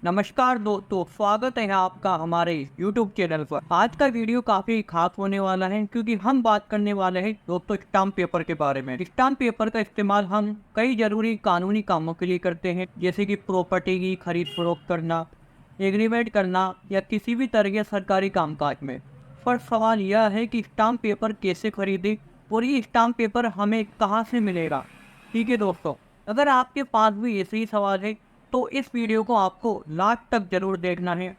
नमस्कार दोस्तों, स्वागत है आपका हमारे YouTube चैनल पर। आज का वीडियो काफी खास होने वाला है क्योंकि हम बात करने वाले हैं दोस्तों स्टाम्प पेपर के बारे में। स्टाम्प पेपर का इस्तेमाल हम कई जरूरी कानूनी कामों के लिए करते हैं, जैसे कि प्रॉपर्टी की खरीद फरोख्त करना, एग्रीमेंट करना या किसी भी तरह के सरकारी कामकाज में। पर सवाल यह है कि स्टाम्प पेपर कैसे खरीदें और ये स्टाम्प पेपर हमें कहाँ से मिलेगा। ठीक है दोस्तों, अगर आपके पास भी ऐसे ही सवाल है तो इस वीडियो को आपको लास्ट तक जरूर देखना है।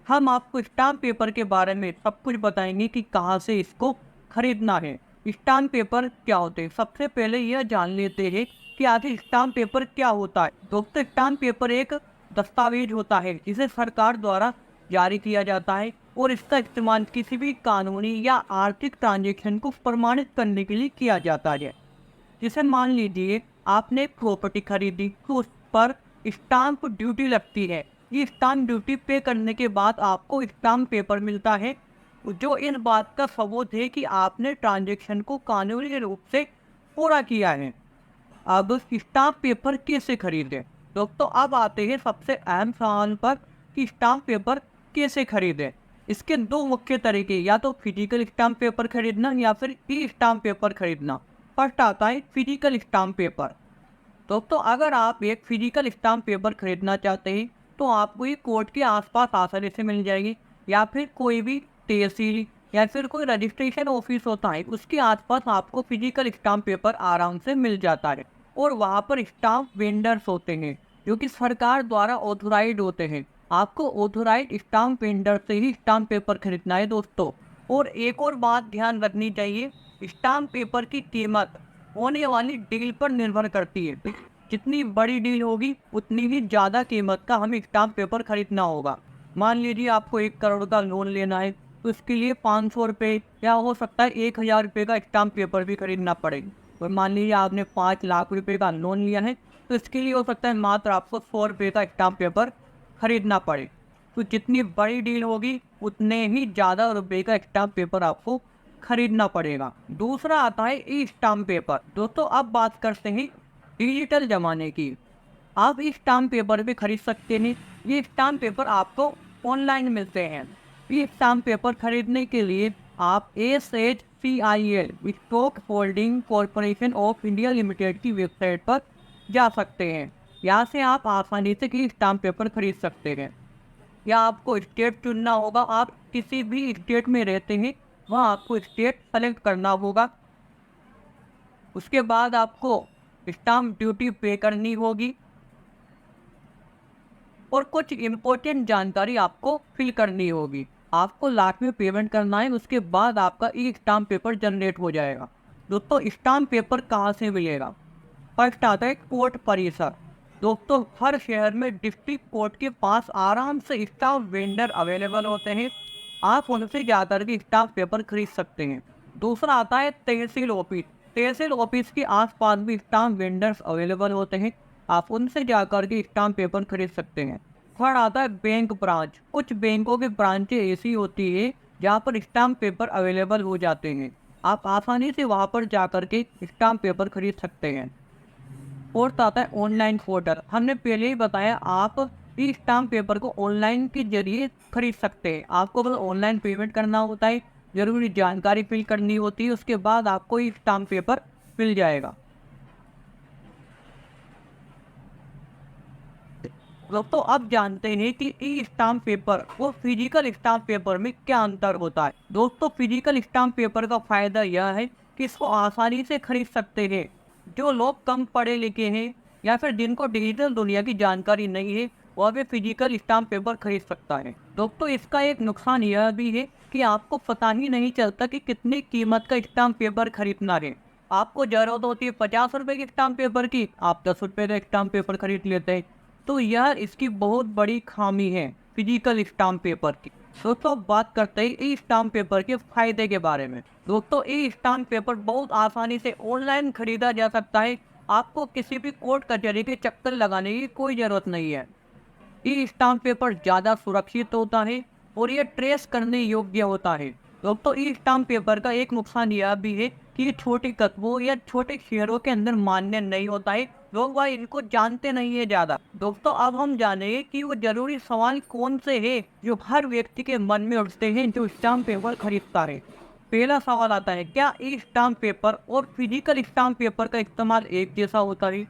हम आपको स्टाम्प पेपर के बारे में सब कुछ बताएंगे कि कहाँ से इसको खरीदना है। स्टाम्प पेपर क्या होते हैं, सबसे पहले यह जान लेते हैं कि आखिर स्टाम्प पेपर क्या होता है। दोस्तों, स्टाम्प पेपर एक दस्तावेज होता है जिसे सरकार द्वारा जारी किया जाता है और इसका इस्तेमाल किसी भी कानूनी या आर्थिक ट्रांजेक्शन को प्रमाणित करने के लिए किया जाता है। जैसे मान लीजिए आपने प्रॉपर्टी खरीदी तो उस पर स्टाम्प ड्यूटी लगती है। ये स्टाम्प ड्यूटी पे करने के बाद आपको स्टाम्प पेपर मिलता है जो इन बात का सबूत है कि आपने ट्रांजैक्शन को कानूनी रूप से पूरा किया है। अब स्टाम्प पेपर कैसे खरीदें? दोस्तों, अब आते हैं सबसे अहम सवाल पर कि स्टाम्प पेपर कैसे खरीदें। इसके दो मुख्य तरीके, या तो फिजिकल स्टाम्प पेपर खरीदना या फिर ई स्टाम्प पेपर खरीदना। फर्स्ट आता है फिजिकल स्टाम्प पेपर। दोस्तों, अगर आप एक फिजिकल स्टाम्प पेपर खरीदना चाहते हैं तो आपको ये कोर्ट के आसपास आसानी से मिल जाएगी, या फिर कोई भी तहसील या फिर कोई रजिस्ट्रेशन ऑफिस होता है उसके आसपास आपको फिजिकल स्टाम्प पेपर आराम से मिल जाता है। और वहाँ पर स्टाम्प वेंडर्स होते हैं जो कि सरकार द्वारा ऑथोराइज होते हैं। आपको ऑथोराइज स्टाम्प वेंडर से ही स्टाम्प पेपर खरीदना है दोस्तों। और एक और बात ध्यान रखनी चाहिए, स्टाम्प पेपर की कीमत होने वाली डील पर निर्भर करती है। जितनी बड़ी डील होगी उतनी ही ज़्यादा कीमत का हमें स्टाम्प पेपर खरीदना होगा। मान लीजिए आपको 1 करोड़ का लोन लेना है तो इसके लिए 500 रुपये या हो सकता है 1000 रुपये का स्टाम्प पेपर भी खरीदना पड़ेगा। और मान लीजिए आपने 5 लाख रुपये का लोन लिया है तो इसके लिए हो सकता है मात्र आपको 100 रुपये का स्टाम्प पेपर खरीदना पड़े। तो जितनी बड़ी डील होगी उतने ही ज़्यादा रुपये का स्टाम्प पेपर आपको खरीदना पड़ेगा। दूसरा आता है ई स्टाम्प पेपर। दोस्तों, अब बात करते हैं डिजिटल ज़माने की। आप ई स्टाम्प पेपर भी खरीद सकते हैं। ये स्टाम्प पेपर आपको ऑनलाइन मिलते हैं। ई स्टाम्प पेपर खरीदने के लिए आप SHCIL stock holding corporation of India limited की वेबसाइट पर जा सकते हैं। यहाँ से आप आसानी से ई स्टाम्प पेपर खरीद सकते हैं। या आपको स्टेट चुनना होगा, आप किसी भी स्टेट में रहते हैं वहाँ आपको स्टेट सेलेक्ट करना होगा। उसके बाद आपको स्टाम्प ड्यूटी पे करनी होगी और कुछ इम्पोर्टेंट जानकारी आपको फिल करनी होगी। आपको लास्ट में पेमेंट करना है, उसके बाद आपका ई स्टाम्प पेपर जनरेट हो जाएगा। दोस्तों, स्टाम्प पेपर कहाँ से मिलेगा? फर्स्ट आता है कोर्ट परिसर। दोस्तों, हर शहर में डिस्ट्रिक्ट कोर्ट के पास आराम से स्टाम्प वेंडर अवेलेबल होते हैं। आप उनसे जाकर के स्टाम्प पेपर खरीद सकते हैं। दूसरा आता है तहसील ऑफिस। तहसील ऑफिस के आसपास भी स्टाम्प वेंडर्स अवेलेबल होते हैं। आप उनसे जाकर के स्टाम्प पेपर खरीद सकते हैं। थर्ड आता है बैंक ब्रांच। कुछ बैंकों की ब्रांचें ऐसी होती है जहाँ पर स्टाम्प पेपर अवेलेबल हो जाते हैं। आप आसानी से वहाँ पर जाकर के स्टाम्प पेपर खरीद सकते हैं। फोर्थ आता है ऑनलाइन पोर्टल। हमने पहले ही बताया, आप ई स्टाम्प पेपर को ऑनलाइन के जरिए खरीद सकते हैं। आपको बस ऑनलाइन पेमेंट करना होता है, जरूरी जानकारी फिल करनी होती है, उसके बाद आपको ई स्टाम्प पेपर मिल जाएगा। दोस्तों, अब जानते हैं कि ई स्टाम्प पेपर और फिजिकल स्टाम्प पेपर में क्या अंतर होता है। दोस्तों, फिजिकल स्टाम्प पेपर का फायदा यह है कि इसको आसानी से खरीद सकते हैं। जो लोग कम पढ़े लिखे हैं या फिर जिनको डिजिटल दुनिया की जानकारी नहीं है वह भी फिजिकल स्टाम्प पेपर खरीद सकता है। दोस्तों, इसका एक नुकसान यह भी है कि आपको पता ही नहीं चलता कि कितनी कीमत का स्टाम्प पेपर खरीदना है। आपको जरूरत होती है 50 रुपये के स्टाम्प पेपर की, आप 10 रुपये का स्टाम्प पेपर खरीद लेते हैं। तो यह इसकी बहुत बड़ी खामी है फिजिकल स्टाम्प पेपर की। दोस्तों, बात करते हैं ई स्टाम्प पेपर के फायदे के बारे में। दोस्तों, ई स्टाम्प पेपर बहुत आसानी से ऑनलाइन खरीदा जा सकता है। आपको किसी भी कोर्ट कचहरी के चक्कर लगाने की कोई ज़रूरत नहीं है। ई स्टाम्प पेपर ज़्यादा सुरक्षित होता है और ये ट्रेस करने योग्य होता है। दोस्तों, ई स्टाम्प पेपर का एक नुकसान यह भी है कि ये छोटे कस्बों या छोटे शहरों के अंदर मान्य नहीं होता है लोग भाई इनको जानते नहीं है ज़्यादा। दोस्तों अब हम जानेंगे कि वो जरूरी सवाल कौन से हैं जो हर व्यक्ति के मन में उठते हैं जो स्टाम्प पेपर खरीदता है। पहला सवाल आता है, क्या ई स्टाम्प पेपर और फिजिकल स्टाम्प पेपर का इस्तेमाल एक जैसा होता है?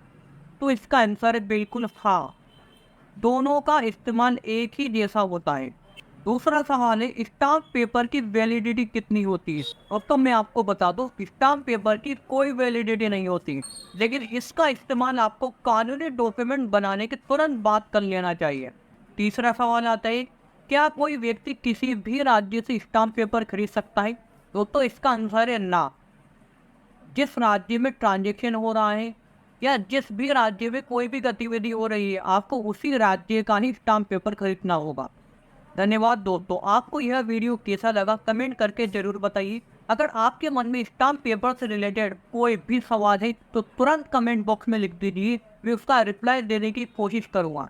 तो इसका आंसर है बिल्कुल हाँ, दोनों का इस्तेमाल एक ही जैसा होता है। दूसरा सवाल है, स्टाम्प पेपर की वैलिडिटी कितनी होती है? अब तो मैं आपको बता दूं, स्टाम्प पेपर की कोई वैलिडिटी नहीं होती, लेकिन इसका इस्तेमाल आपको कानूनी डॉक्यूमेंट बनाने के तुरंत बाद कर लेना चाहिए। तीसरा सवाल आता है, क्या कोई व्यक्ति किसी भी राज्य से स्टाम्प पेपर खरीद सकता है? तो इसका आंसर है ना। जिस राज्य में ट्रांजैक्शन हो रहा है या जिस भी राज्य में कोई भी गतिविधि हो रही है, आपको उसी राज्य का ही स्टाम्प पेपर खरीदना होगा। धन्यवाद दोस्तों, आपको यह वीडियो कैसा लगा कमेंट करके जरूर बताइए। अगर आपके मन में स्टाम्प पेपर से रिलेटेड कोई भी सवाल है तो तुरंत कमेंट बॉक्स में लिख दीजिए, मैं उसका रिप्लाई देने की कोशिश करूँगा।